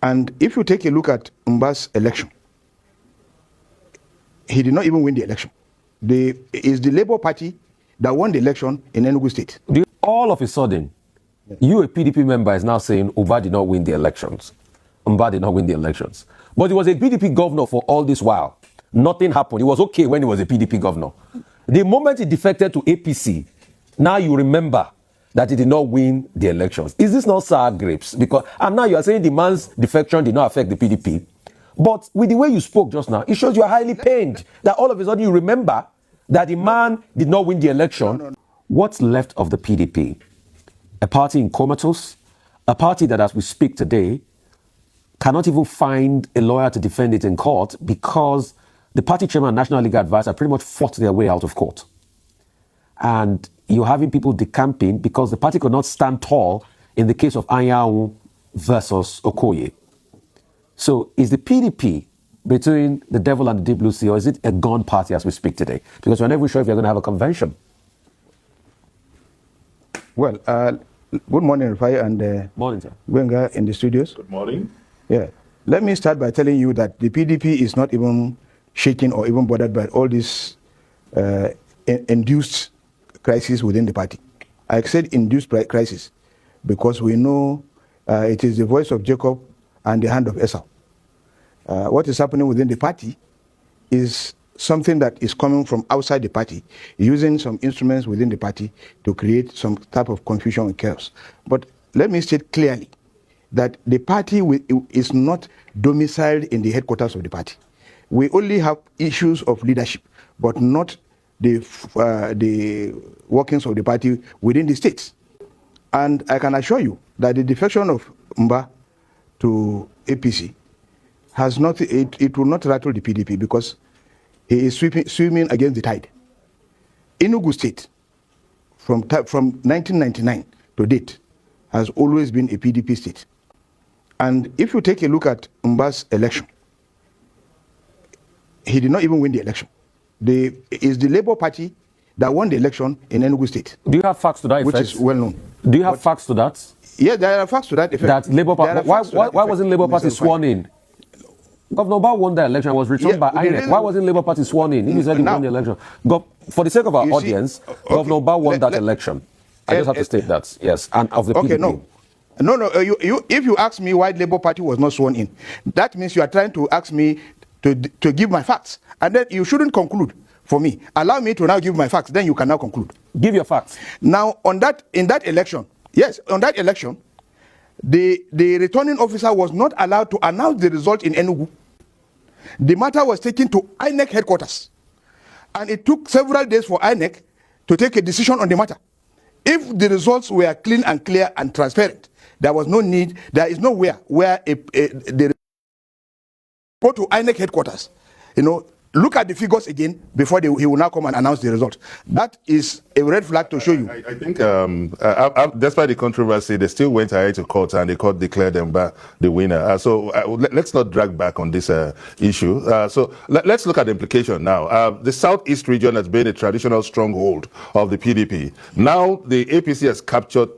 And if you take a look at Mbah's election, he did not even win the election. It's the Labour Party that won the election in Enugu State. All of a sudden, you, a PDP member, is now saying Mbah did not win the elections. Mbah did not win the elections. But he was a PDP governor for all this while. Nothing happened. It was okay when he was a PDP governor. The moment he defected to APC, now you remember that he did not win the elections. Is this not sour grapes? And now you are saying the man's defection did not affect the PDP. But with the way you spoke just now, it shows you are highly pained that all of a sudden you remember that the man did not win the election. No. What's left of the PDP? A party in comatose, a party that, as we speak today, cannot even find a lawyer to defend it in court because the party chairman and national legal advisor pretty much fought their way out of court. And you're having people decamping because the party could not stand tall in the case of Anyanwu versus Okoye. So is the PDP between the devil and the deep blue sea, or is it a gone party as we speak today? Because we're never sure if you're going to have a convention. Well, good morning, Rufai, and morning, sir. Gwenga in the studios. Good morning. Yeah. Let me start by telling you that the PDP is not even shaken or even bothered by all this induced crisis within the party. I said induced crisis because we know it is the voice of Jacob and the hand of Esau. What is happening within the party is something that is coming from outside the party, using some instruments within the party to create some type of confusion and chaos. But let me state clearly that the party is not domiciled in the headquarters of the party. We only have issues of leadership, but not the workings of the party within the states. And I can assure you that the defection of Mbah to APC has not, it will not rattle the PDP because he is swimming against the tide. Enugu State, from 1999 to date, has always been a PDP state. And if you take a look at Mbah's election, he did not even win the election. It's the Labour Party that won the election in Enugu State. Do you have facts to that effect? Which is well known. Do you have facts to that? Yeah, there are facts to that effect. That Labour Party. Why wasn't Labour Party sworn in? Governor Mbah won the election, was returned by INEC. Why wasn't Labour Party sworn in? He said he won the election. For the sake of our audience, Governor Mbah won that election. I just have to state that, yes. And of the PDP. No. If you ask me why Labour Party was not sworn in, that means you are trying to ask me to give my facts. And then you shouldn't conclude for me. Allow me to now give my facts, then you can now conclude. Give your facts. Now, in that election, the returning officer was not allowed to announce the result in Enugu. The matter was taken to INEC headquarters. And it took several days for INEC to take a decision on the matter. If the results were clean and clear and transparent, there was no need, there is nowhere where they go to INEC headquarters, look at the figures again before he will now come and announce the result. That is a red flag to show you. I think, despite the controversy, they still went ahead to court and the court declared Mbah the winner. So let's not drag back on this issue. So let's look at the implication now. The Southeast region has been a traditional stronghold of the PDP. Now the APC has captured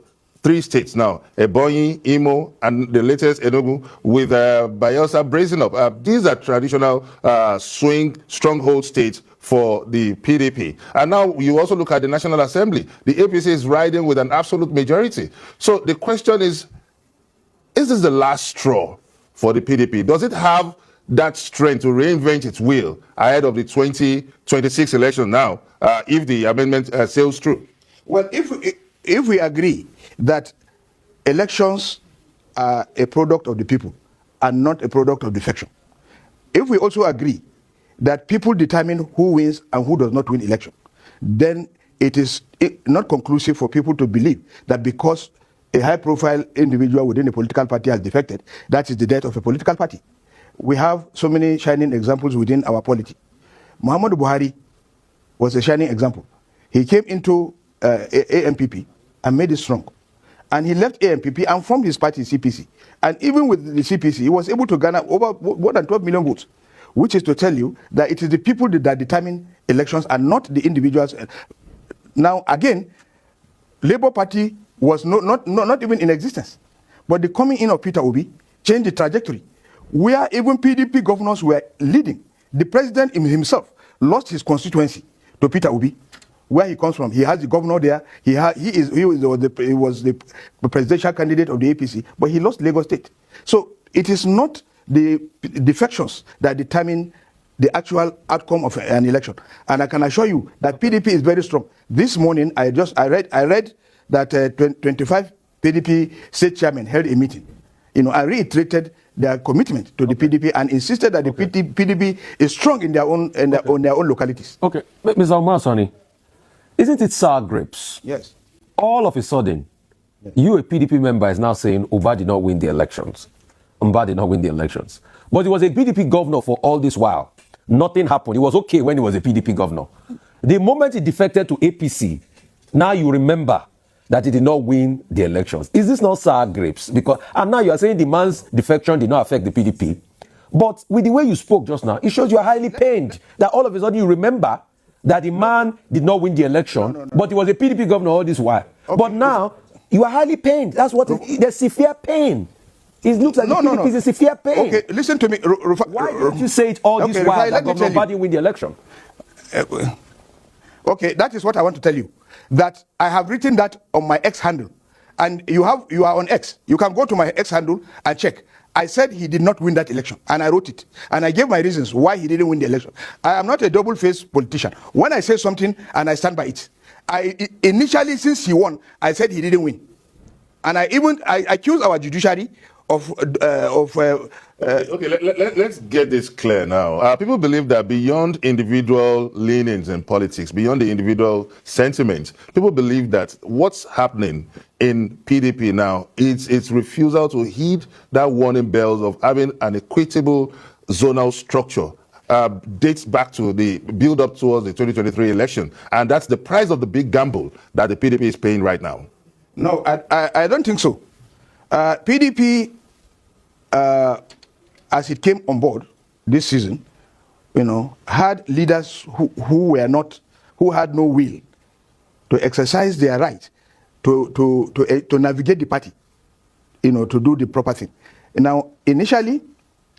3 states now, Ebonyi, Imo, and the latest Enugu, with Bayelsa brazen up. These are traditional swing stronghold states for the PDP. And now you also look at the National Assembly. The APC is riding with an absolute majority. So the question is this the last straw for the PDP? Does it have that strength to reinvent its wheel ahead of the 2026 election now, if the amendment sails through? Well, if we agree that elections are a product of the people and not a product of defection, if we also agree that people determine who wins and who does not win election, then it is not conclusive for people to believe that because a high-profile individual within a political party has defected, that is the death of a political party. We have so many shining examples within our polity. Muhammadu Buhari was a shining example. He came into AMPP and made it strong. And he left AMPP and formed his party, CPC. And even with the CPC, he was able to garner over more than 12 million votes, which is to tell you that it is the people that determine elections and not the individuals. Now, again, Labour Party was not even in existence. But the coming in of Peter Obi changed the trajectory, where even PDP governors were leading. The president himself lost his constituency to Peter Obi, where he comes from. He has the governor there. He was the presidential candidate of the APC, but he lost Lagos State. So it is not the defections that determine the actual outcome of an election. And I can assure you that PDP is very strong. This morning, I read that 25 PDP state chairmen held a meeting. I reiterated their commitment to the PDP and insisted that the PDP is strong in their own localities. Okay, Mr. Omasani, isn't it sour grapes? Yes. All of a sudden, you, a PDP member, is now saying Mbah did not win the elections. Mbah did not win the elections. But he was a PDP governor for all this while. Nothing happened. It was okay when he was a PDP governor. The moment he defected to APC, now you remember that he did not win the elections. Is this not sour grapes? And now you are saying the man's defection did not affect the PDP. But with the way you spoke just now, it shows you are highly pained that all of a sudden you remember that the man did not win the election, but he was a PDP governor all this while. Okay. But now you are highly pained. That's what there's severe pain. It looks like the PDP is a severe pain. Okay, listen to me. Why did you say it all this while that Governor Mbah didn't win the election? Okay, that is what I want to tell you. That I have written that on my X handle. And you are on X. You can go to my X handle and check. I said he did not win that election, and I wrote it. And I gave my reasons why he didn't win the election. I am not a double-faced politician. When I say something, and I stand by it. Initially, since he won, I said he didn't win. And I accused our judiciary let's get this clear now. People believe that beyond individual leanings in politics, beyond the individual sentiments, people believe that what's happening in PDP now is its refusal to heed that warning bells of having an equitable zonal structure. Dates back to the build-up towards the 2023 election. And that's the price of the big gamble that the PDP is paying right now. No, I don't think so. PDP, as it came on board this season, had leaders who had no will to exercise their right to navigate the party, to do the proper thing. Now, initially,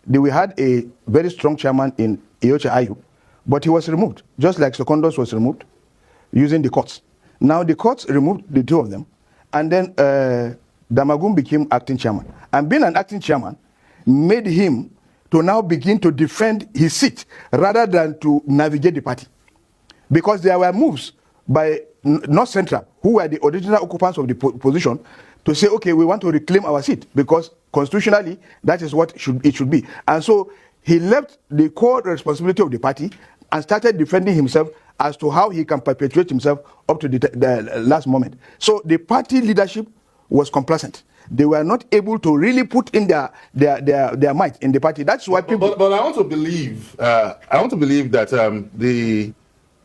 we had a very strong chairman in Iyoche Ayu, but he was removed, just like Secondos was removed, using the courts. Now, the courts removed the two of them, and then Damagum became acting chairman. And being an acting chairman made him to now begin to defend his seat rather than to navigate the party. Because there were moves by North Central, who were the original occupants of the position, to say, okay, we want to reclaim our seat because constitutionally that is what it should be. And so he left the core responsibility of the party and started defending himself as to how he can perpetuate himself up to the last moment. So the party leadership was complacent. They were not able to really put in their might in the party. That's why people. But I want to believe. That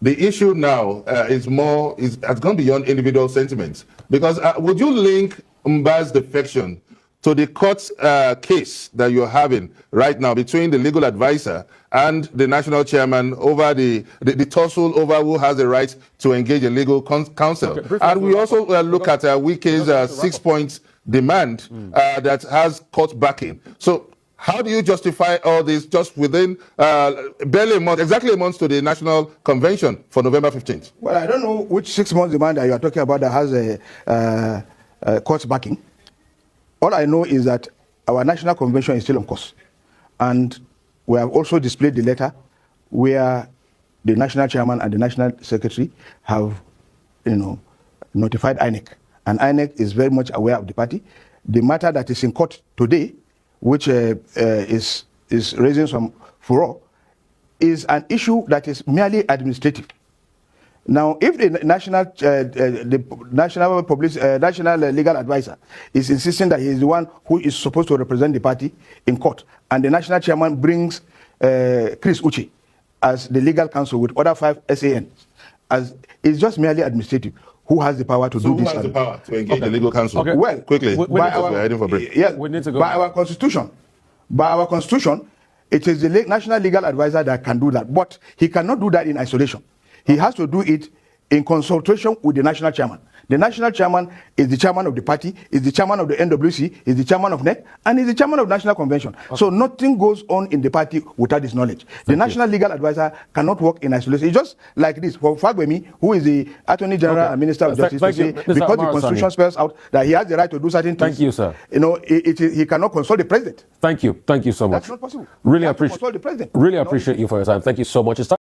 the issue now has gone beyond individual sentiments. Because would you link Mbah's defection to the court case that you're having right now between the legal advisor and the national chairman over the tussle over who has the right to engage in legal counsel? Okay, and we also look at Wike's 6-point demand that has court backing. So how do you justify all this just within barely a month, exactly a month to the national convention for November 15th? Well, I don't know which 6 months demand that you are talking about that has a court backing. All I know is that our national convention is still on course. And we have also displayed the letter where the national chairman and the national secretary have, notified INEC. And INEC is very much aware of the party. The matter that is in court today, which is raising some furor, is an issue that is merely administrative. Now, if the national legal advisor is insisting that he is the one who is supposed to represent the party in court, and the national chairman brings Chris Uche as the legal counsel with other 5 SANs, it's just merely administrative. Who has the power to do this? Who has the power to engage the legal counsel? Okay. Well, quickly, we're heading for break. Yes, we need to go. By our constitution, it is the national legal advisor that can do that, but he cannot do that in isolation. He has to do it in consultation with the national chairman. The national chairman is the chairman of the party, is the chairman of the NWC, is the chairman of NEC, and is the chairman of National Convention. Okay. So nothing goes on in the party without his knowledge. The national legal advisor cannot work in isolation. It's just like this for Fagbemi, who is the Attorney General and Minister of Justice, to say, because the Constitution spells out that he has the right to do certain things. Thank you, sir. You know, he cannot consult the president. Thank you so much. That's not possible. Really appreciate. Consult the president. Really appreciate you for your time. Thank you so much. It's time